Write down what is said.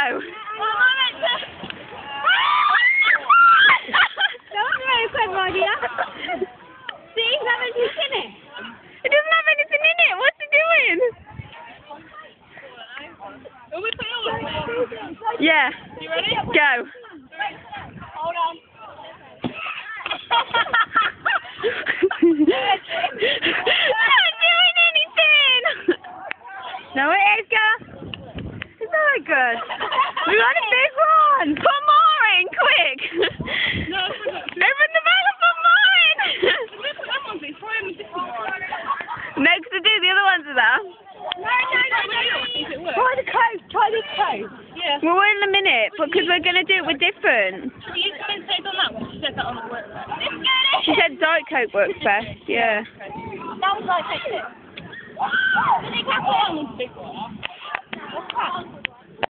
That was a very clever idea. See, that makes you in it. It doesn't have anything in it. What's it doing? Yeah. You ready? Go. Hold on. Not doing anything. No, it is, girl. It's not good. We got a big one. Put more in, quick. No, Open the bag and put more in. Next to do, the other ones are there. Try the coat. Try this coat. Yeah. We'll wait in a minute, because we're going to do it with different. Should we use the Mentos on that one? She said that on the work. She said Diet Coke works best, yeah. That was like it. I think that one was big one.